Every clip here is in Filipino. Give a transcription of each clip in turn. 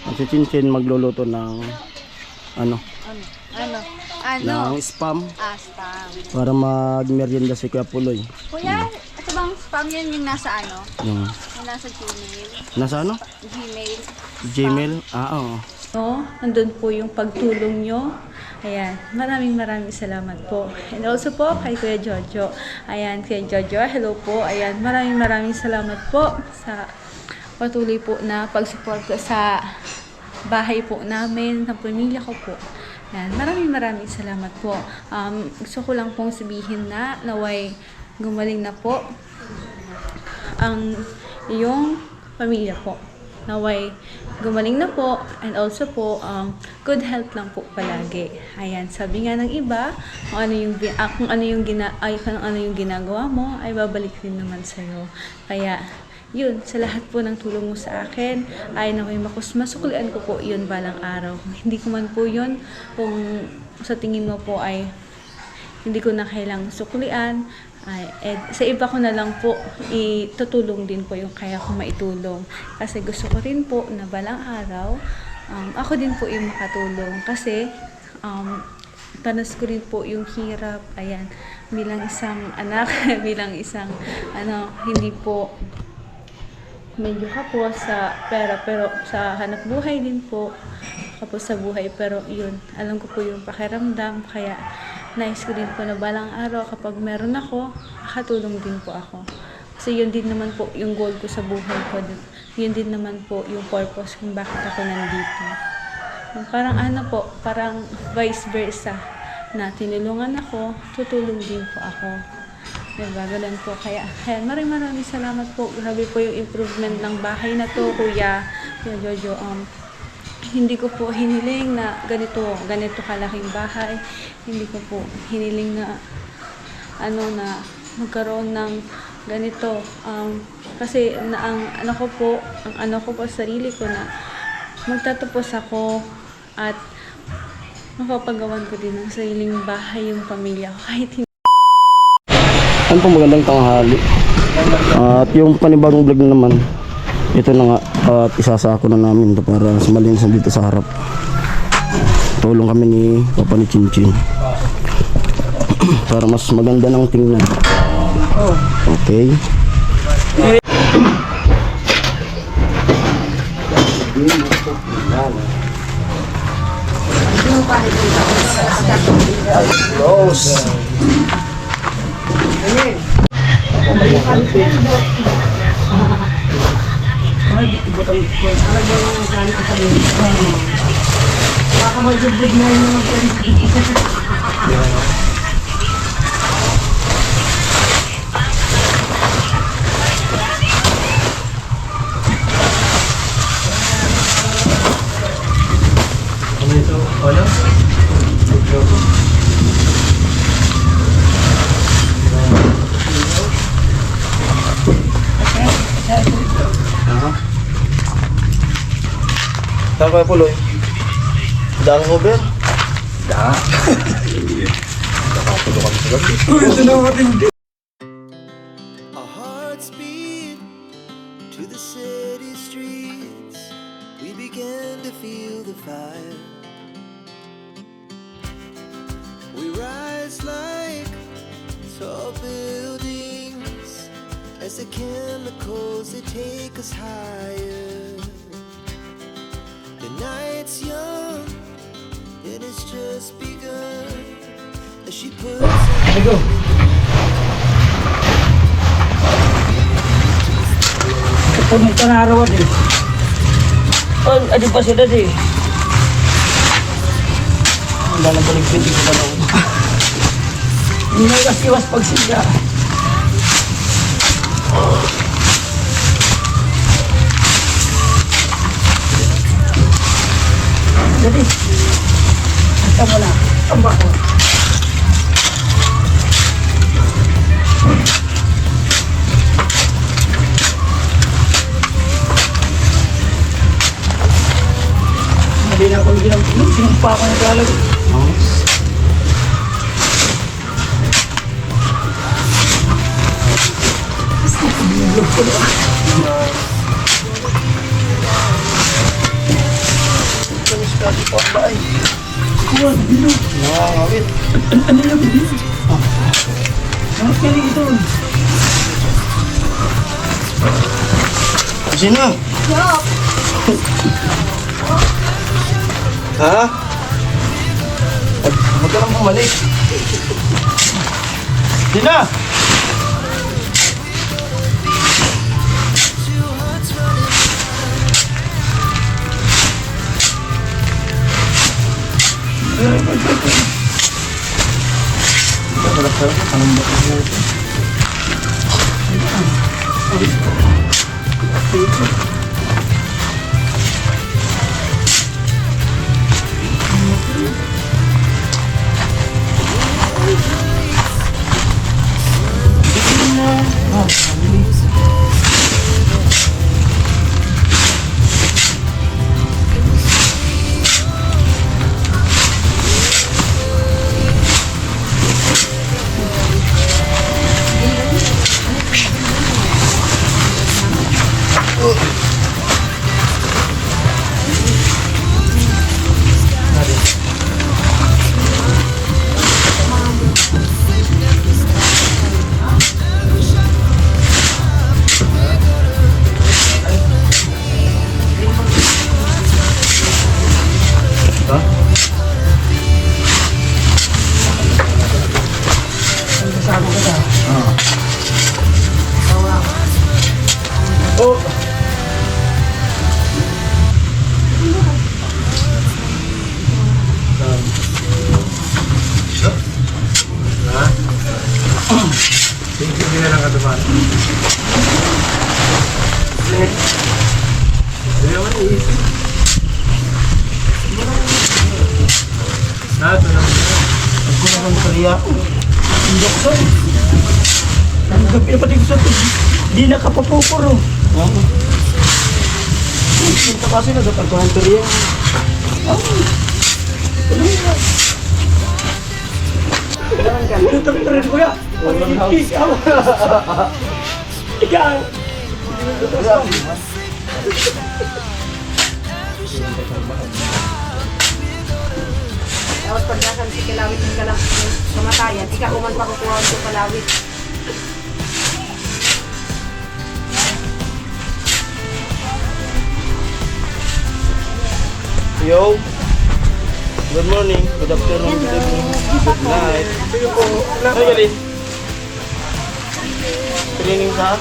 At si Chinchin magluluto ng ano? Ano? Ng spam. Spam. Para magmerienda si Kuya Puloy. Kuya, ito bang spam yan yung nasa ano? Yung Yung nasa Gmail? nasa ano? Gmail? Gmail? Oo. No, nandun po yung pagtulong nyo. Ayan, maraming salamat po. And also po kay Kuya Jojo. Ayan, Kuya Jojo, hello po. Ayan, maraming salamat po sa patuloy po na pagsuporta sa bahay po namin, ng pamilya ko po. Ayan, maraming salamat po. Gusto ko lang pong sabihin na naway gumaling na po ang iyong pamilya po. Naway gumaling na po, and also po good health lang po palagi. Ayan, sabi nga ng iba, kung ano yung ginagawa mo ay babalik din naman sa iyo. Kaya yun, sa lahat po ng tulong mo sa akin ay naway masuklian ko po yun balang araw. Hindi ko man po yun, kung sa tingin mo po ay hindi ko na kailang suklian, sa iba ko na lang po itutulong din po yung kaya ko maitulong. Kasi gusto ko rin po na balang araw, ako din po yung makatulong. Kasi tanas ko rin po yung hirap, ayan, bilang isang anak, bilang isang hindi po medyo kapos sa pera, pero sa hanap buhay din po, kapos sa buhay, pero yun, alam ko po yung pakiramdam, kaya nais ko din po na balang araw kapag meron ako, makatulong din po ako. Kasi yun din naman po yung goal ko sa buhay ko. Yun din naman po yung purpose kung bakit ako nandito. Parang parang vice versa, na tinulungan ako, tutulong din po ako. Diba, ganun po. Kaya maraming salamat po. Grabe po yung improvement ng bahay na to, Kuya Jojo. Hindi ko po hiniling na ganito kalaking bahay. Hindi ko po hiniling na na magkaroon ng ganito. Kasi ang ano ko po sarili ko na magtatapos ako at mapapagawan ko din ng sariling bahay yung pamilya ko. Kahit hindi. Ano po, magandang tanghali. At yung panibagong vlog na naman, ito na nga, at isasako na namin ito para mas malinis dito sa harap. Tulong kami ni Papa ni Chinchin para mas maganda ng tingnan. Okay. Close. Saan Kuya Puloy? Dang over? Da. Nakapulong kami sa gabi. Ito na matindi. Our hearts beat to the city streets. We began to feel the fire. We rise like tall buildings as the chemicals they take us higher. The night's young and it's just begun as she puts Puno ka na araw din. Adi pa sila din. Ang dalang paligpit ko pa daw. Hindi na iwas pag sila. Jadi, asa mo na. Tambak ko. Hindi na ako sinumpa ko na talaga. kasi po ba ay. Kuwan, bilog. Nakakawit. Ano yung bilog? Bakit kaya ito? Sino? Ha? Huwag ka lang bumalik. Sino? Ang gabi na pati ko sa ito. Di nakapapupuro. Ito kasi nagkatagpuan ko rin. Tutulturin ko ya. Ikaw. Ikaw. Tapos pag nasan si kalawit ng kamatayan, ikaw man pakukuha sa kalawit. Yo. Good morning, good afternoon, good evening, good night. Sige po. Ay, galing. Training ka?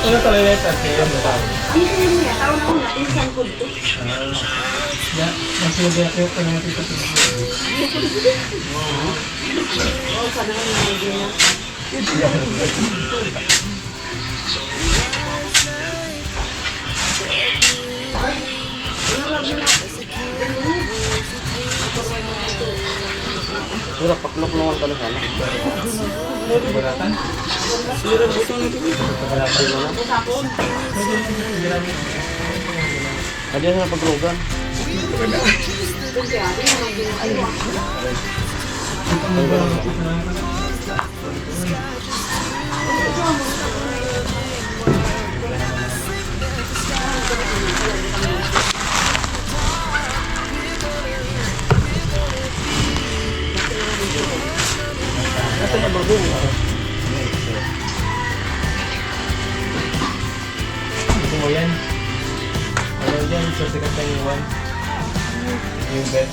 Ano talaga yung tatay? Masilbi ako yung panahon dito. Sira, paklok-lokan ka na sana. Kaya na paglogan. Gusto mo yan? Ano yan? Sa sikat ng iwan? Yung bed?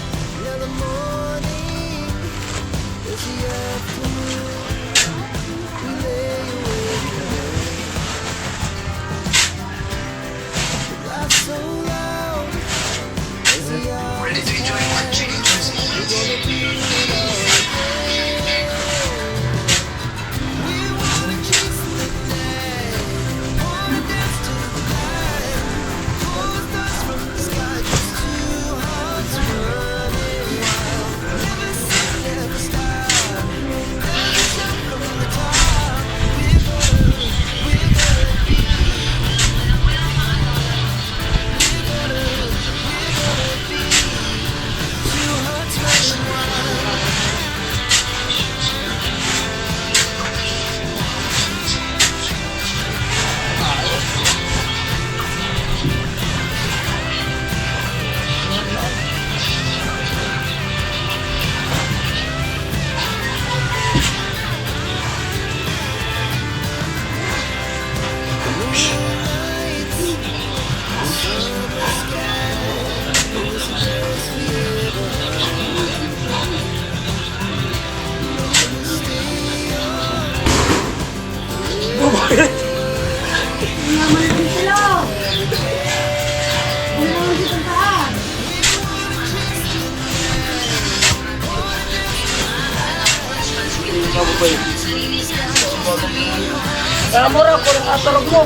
Kaya mo rin, kung nakaturog mo.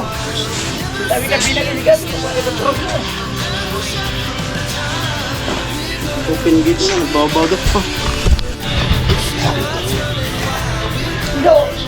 Sabi ka pinag-iligan, kung nakaturog mo. Open gate na, nagbabagat pa. Hindi.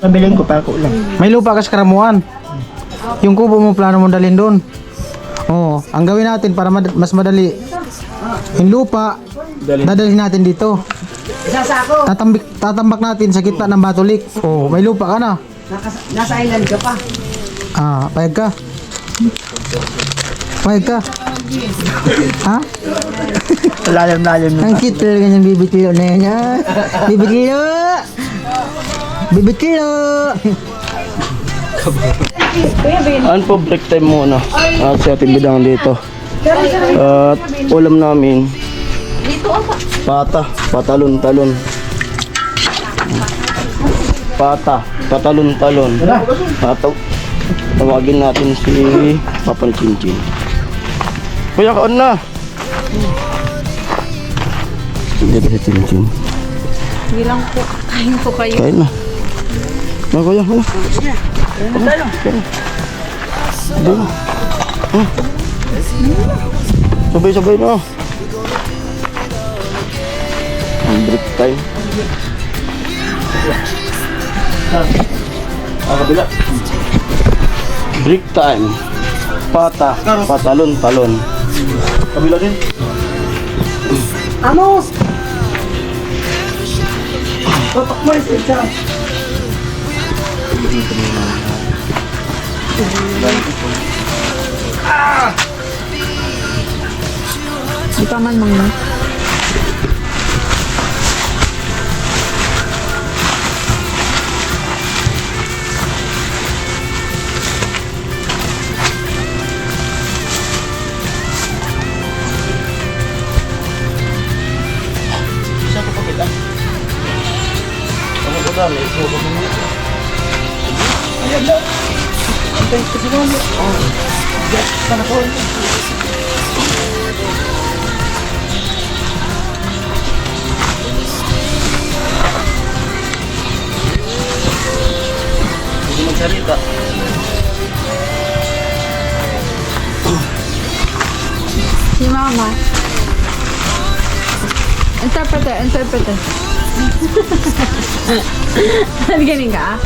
Nabiling ko pa ako lang. May lupa kas karamuan. Yung kubo mo plano mo dalhin doon. Oo, ang gawin natin para mas madali. Yung lupa dadalhin natin dito. Tatambak natin sa gitna ng Batolik. Oo, may lupa ka na. Nasa island ka pa. Ah, payag ka. Payag ka. Ha? Lalim Ang cute talaga niyang bibitilo na yan. Ah. Bibitilo! Bibitilo! Ano po, break time muna. At si Ate Bidang dito. At ulam namin. Patalon-talon. Patalon-talon. Tawagin natin si Papan Chinchin. Kuya, kaon na! Hindi ba si Chinchin? Hindi lang po. Kain po kayo. Kain na. Na kuya, ano? Sabay-sabay na. Ang break time. Kabila. Break time. Patalon-talon. Kabila din. Ano? Totok mo rin siya. Di pa man mga. Magsalita. Si Mama. Interpreter. Galing ka?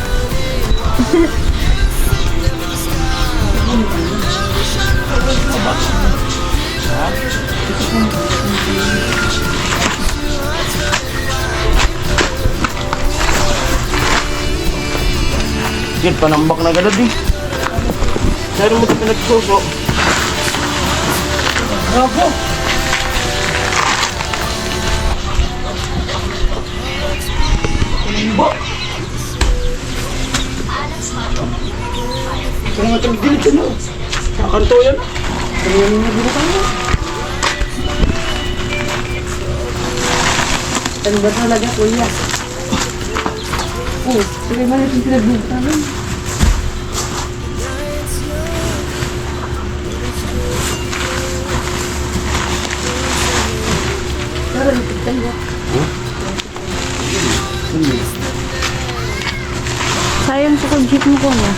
Yan, panambak na galad eh. Saan mo ito pinagsuso? Bravo! Panambak! Kaya nga tagdilit yun o. Kakanto yan. Kaya nga nagilutan mo. Ano ba talaga, kuya? Oh, sige man natin pinagbuta rin. Pero nagpagtan mo. Sayang sa kag-jeep mo ko na.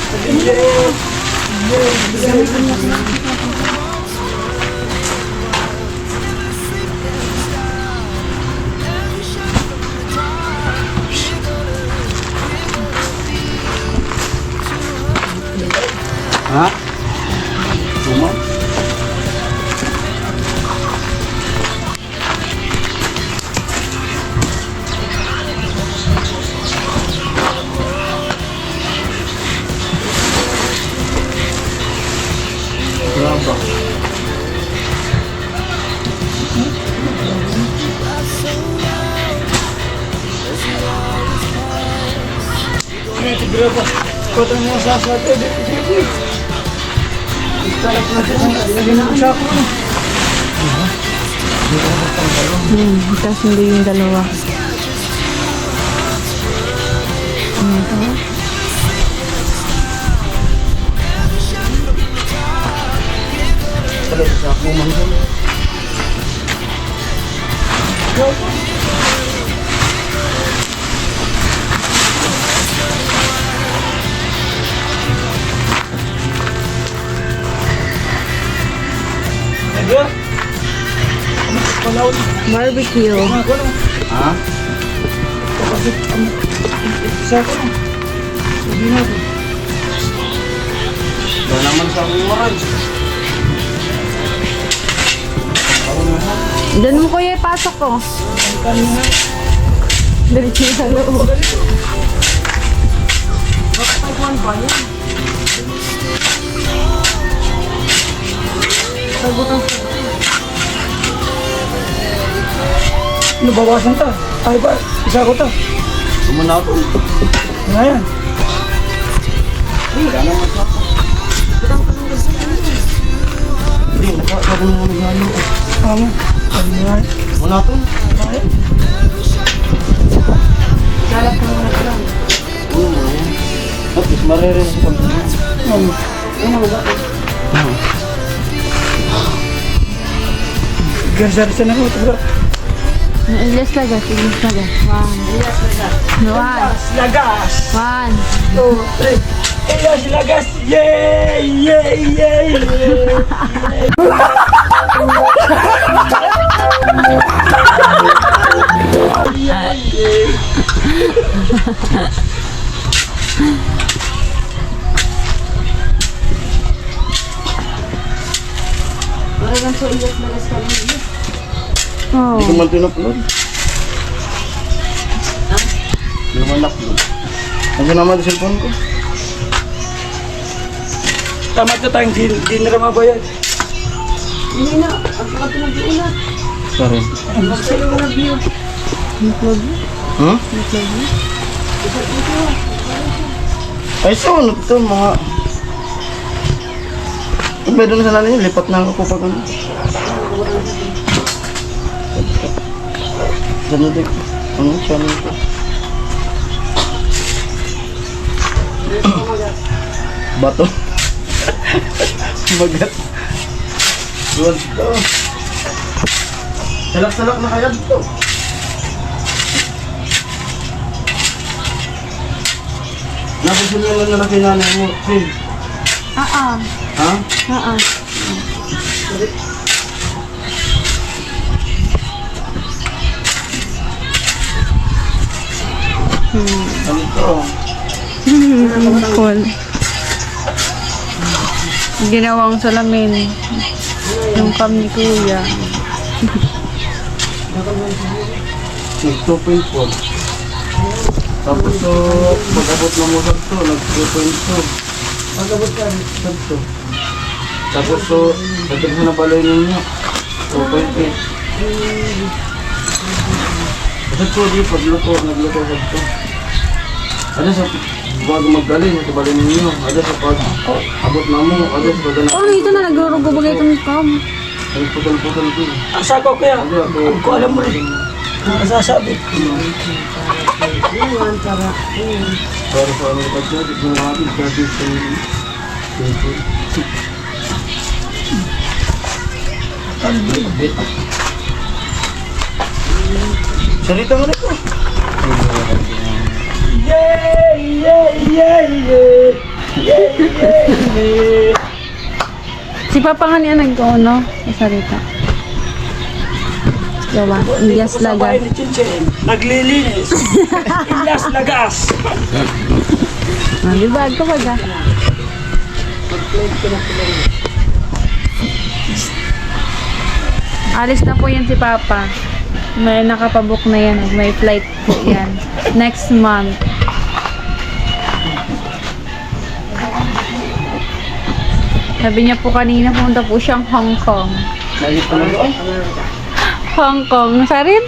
Ha? Tuman? Bravo. Kota mo sa sate, Tapos hindi yung dalawa. pumansin. Barbecue. Ha? Wala naman sa akong maral. Diyan mo kuya ipasok ko. Diretso sa loob. Nabawasan ta. Ay ba? Isa ko ta. Sumuna ako. Ano yan? Hindi, nakakabang mo nagano. Ano? Ano yan? Muna ako. At least maririnig sa pagkakas. Garsarisa na ko. Bro. Ilas lagas, ilas lagas. One. Lagas! One. 2, 3. Elias Lagas! Yay! Yay! Yay! Yay! Oh. Hindi ko man tinupload. Hindi naman upload. Kasi naman yung cellphone ko. Tama na tayong dinrama ba yan? Sorry. Hmm? Ay, so ano ito mga... Iba doon sa nanin, lipat na ako pag ano. Ganun din. Ano, channel ko. Bato. Magat. Buwan ito. Salak-salak na kaya dito. Napansin mo lang na nakinanay mo, Phil. Ah. Ha? Ah. Ano ito? Cool. Ginawang salamin. Yung cam ni Kuya. Nag 2.4. Tapos so, pag-abot ng musag to, nag 2.2. Pag-abot ka, musag to. Tapos so, pagkag sa napaloy ninyo, 2.8. Kasi po di, pagluto, nagluto sa to. Ada sa bago magaling, ito bali ninyo. Ada sa pag-abot na mo, ada sa pag-anak. Oh, ito na nagrurugo bagay itong cam. Ay, putal-putal ko. Asa ko kaya? Ada ako. Ang ko alam mo rin. Ang masasabi. Para sa ano pagkakit, ito na natin, kasi sa Salita mo nito. Yay! Yay! Yay! Yay! Yay! Yay! Yay! Si Papa nga niya nag-ano, masarita. Diba? Ilyas Sa bahay Lagas. ni Chinchin, naglilinis. Elias Lagas! Nalibag ko baga. Alis na po yan si Papa. May nakapabook na yan. May flight po yan. Next month. Sabi niya po kanina pumunta po siyang Hong Kong. Nagit pa lang doon? Hong Kong. Sarin?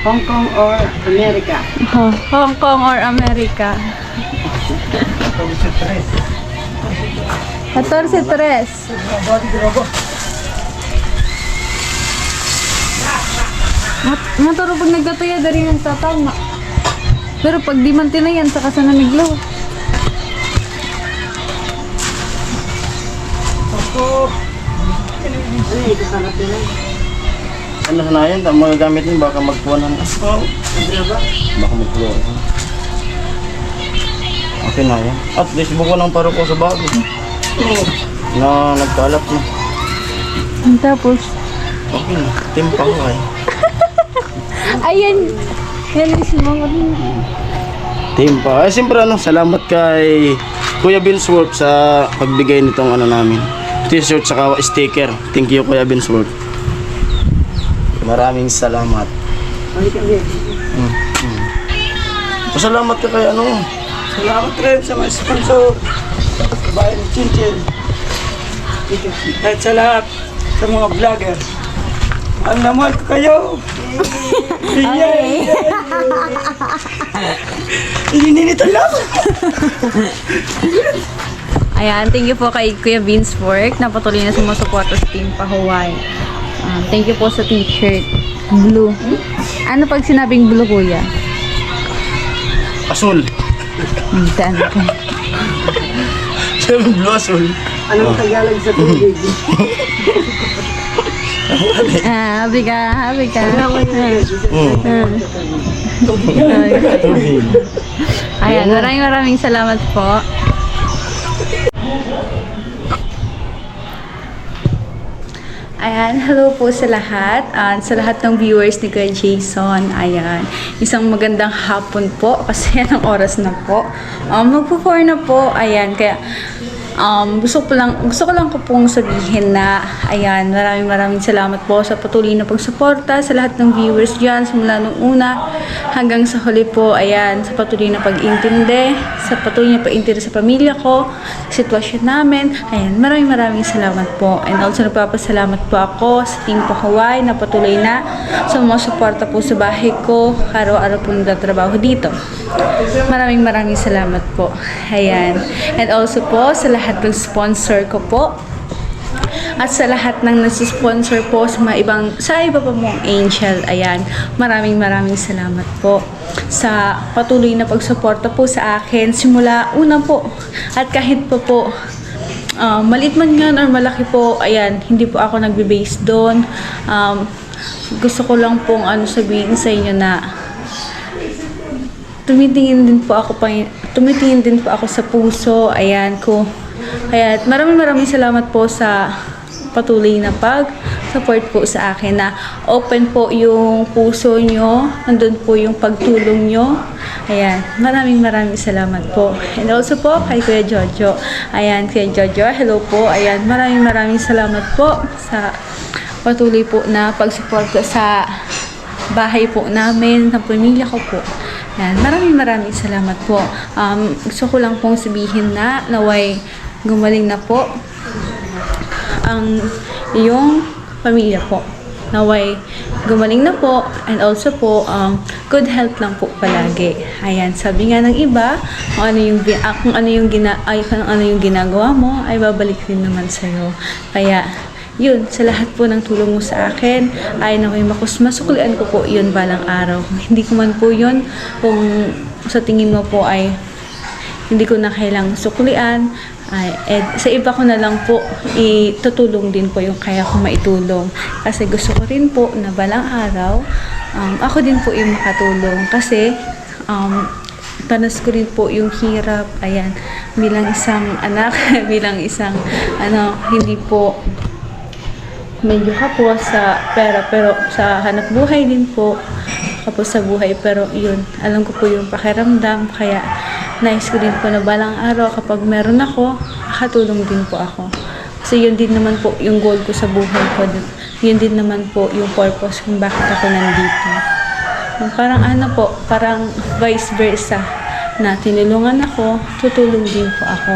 Hong Kong or America? Hong Kong or America. 14-3. Maturo pag nagkatuya dari ng tatama. Pero pag di man tinayan, saka sa naniglaw. Ano na yan? Ang mga gamit nun, baka magpuwanan ka. Baka magpuwanan. Okay na yan. At least buko ng paro ko sa bago. Na nagkalap na. Tapos, Okay na. Timpa ko ay. ayan. Yan is mga Timpa. Ay, siyempre salamat kay Kuya Binsworth sa pagbigay nitong namin. T-shirt saka sticker. Thank you Kuya Binsworth. Maraming salamat. Salamat ka kay Salamat rin sa mga sponsor. Bayan Chinchin. At sa lahat sa mga vlogger. Ang namahal ko kayo. Yay! Ininito lang. Ayan, thank you po kay Kuya Vince Work na patuloy na sumusuporta sa Team Pahuway. Thank you po sa t-shirt. Blue. Ano pag sinabing blue, Kuya? Asul. Dan. Sabi blue asul. Anong Tagalog sa tubig? Happy ka. Ayan, maraming salamat po. Ayan, hello po sa lahat. Sa lahat ng viewers ni Kuya Jason. Ayan, isang magandang hapon po kasi yan ang oras na po. Magpo-4 na po. Ayan, kaya gusto ko lang pong sabihin na ayan, maraming salamat po sa patuloy na pagsuporta sa lahat ng viewers dyan simula nung una hanggang sa huli po. Ayan, sa patuloy na pag-intindi, sa patuloy na pag-intindi sa pamilya ko, sitwasyon namin. Ayan, maraming salamat po. And also nagpapasalamat po ako sa Team Pahuway na patuloy na sumusuporta po sa bahay ko, araw-araw po nagtatrabaho dito. Maraming salamat po. Ayan. And also po sa lahat ng sponsor ko po at sa lahat ng nasi-sponsor po sa iba pa mong angel. Ayan. Maraming salamat po sa patuloy na pagsuporta po sa akin simula una po. At kahit po maliit man yan or malaki po, ayan, hindi po ako nagbe-base doon. Gusto ko lang pong sabihin sa inyo na tumitingin din po ako sa puso. Ayan ko. Kaya maraming salamat po sa patuloy na pag-support po sa akin na open po yung puso nyo, nandun po yung pagtulong nyo. Ayan, maraming salamat po. And also po kay Kuya Jojo. Ayan, Kuya Jojo, hello po. Ayan, maraming salamat po sa patuloy po na pagsuporta sa bahay po namin, ng pamilya ko po. Yan, maraming salamat po. Gusto ko lang pong sabihin na naway gumaling na po ang iyong pamilya po. Naway gumaling na po and also po good health lang po palagi. Ayan, sabi nga ng iba, kung ano yung ginagawa mo ay babalik din naman sa'yo. Kaya yun, sa lahat po ng tulong mo sa akin, ay nakoy masuklian ko po yun balang araw. Hindi ko man po yun, kung sa tingin mo po ay hindi ko na kailang suklian, sa iba ko na lang po itutulong din po yung kaya ko maitulong. Kasi gusto ko rin po na balang araw, ako din po yung makatulong. Kasi, tanas ko rin po yung hirap, ayan, bilang isang anak, bilang isang, hindi po medyo kapos sa pera pero sa hanap buhay din po, kapos sa buhay, pero yun, alam ko po yung pakiramdam, kaya nais ko din po na balang araw kapag meron ako, makatulong din po ako. Kasi yun din naman po yung goal ko sa buhay ko, yun din naman po yung purpose kung bakit ako nandito. Parang parang vice versa, na tinulungan ako, tutulong din po ako.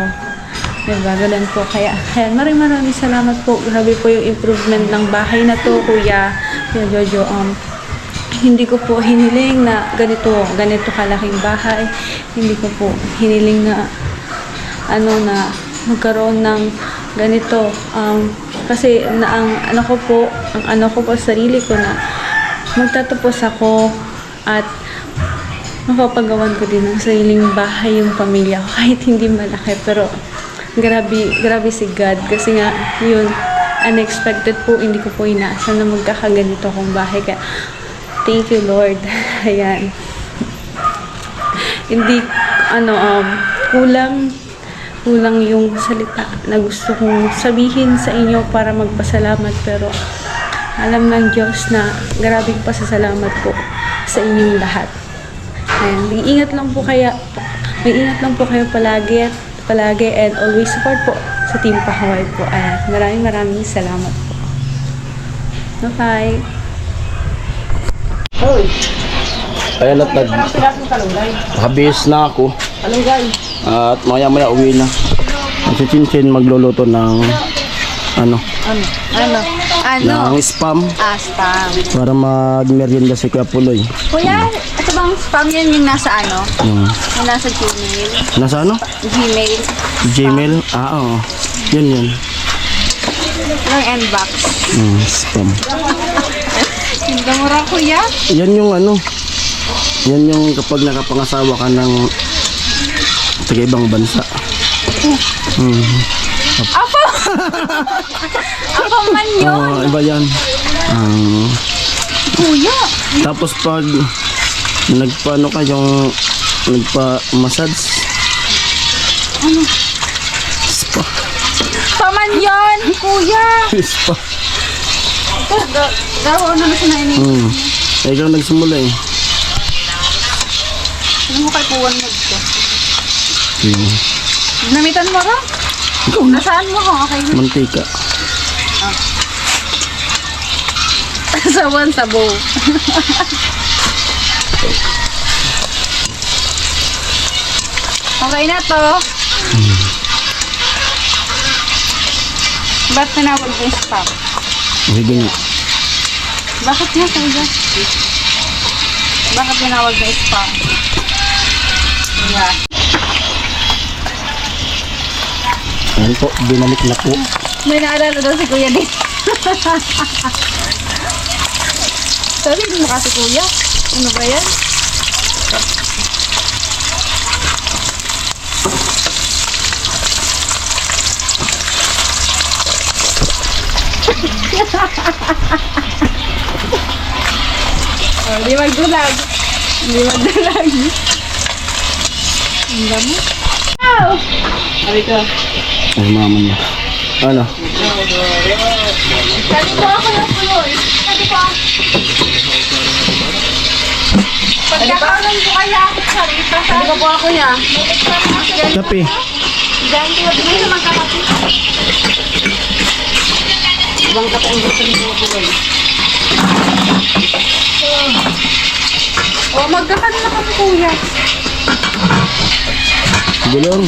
Diba? Ganun po. Kaya maraming salamat po. Grabe po yung improvement ng bahay na to, Kuya Jojo. Hindi ko po hiniling na ganito kalaking bahay. Hindi ko po hiniling na na magkaroon ng ganito. Kasi ang ano ko po sarili ko na magtatapos ako at mapapagawan ko din ng sariling bahay yung pamilya ko. Kahit hindi malaki, pero grabe si God kasi nga yun, unexpected po, hindi ko po inaasahan na magkakaganito akong bahay. Kaya, thank you Lord. Ayan. Hindi, kulang yung salita na gusto kong sabihin sa inyo para magpasalamat, pero alam ng Diyos na grabing pasasalamat po sa inyong lahat. Ayan, mag-iingat lang po kayo palagi and always support po sa Team Pahawaii po. Ayan, maraming salamat po. Bye. Ayan at nakabihis na ako. At maya uwi na. Si Chinchin magluluto ng Ano? ng spam Spam. para magmerienda si Kuya Puloy. Kuya, ito bang spam yan yung nasa ano? Yung Yung nasa Gmail? nasa ano? Gmail? Gmail? Oo. Yun. Ng inbox. Spam. Yung mura kuya? Yan yung ano. Yan yung kapag nakapangasawa ka ng taga ibang bansa. Ako man yun. Iba yan. Kuya. Tapos pag nagpaano ka yung nagpa-massage. Spa. Paman yun, kuya. Spa. Daw, ano na siya na ini? Ikaw nagsimula eh. Ano mo kay puwan mo dito? Hmm. Namitan mo ra? Ikaw na. Nasaan mo ko? Okay. Mantika. Sawan sa bow. Okay na to. Ba't tinawag mo yung spam? Sige nga. Bakit nga kuya? Bakit tinawag na spam? Yeah. Ayan po, binalik na po. May naalala daw si kuya din. Sabi mo kasi kuya, ano ba yan? Hindi magdulag. Ang dami. Ay, mama niya. Ano? Sabi ko ako yung puloy. Sabi ko. Pagkakaroon ko kaya ako sa rita. Sabi ko po ako niya. Kape. Dahil ko din naman kakapit. Ibang kape ang gusto nito puloy. O, magkakaroon na kami kuya. Gulong.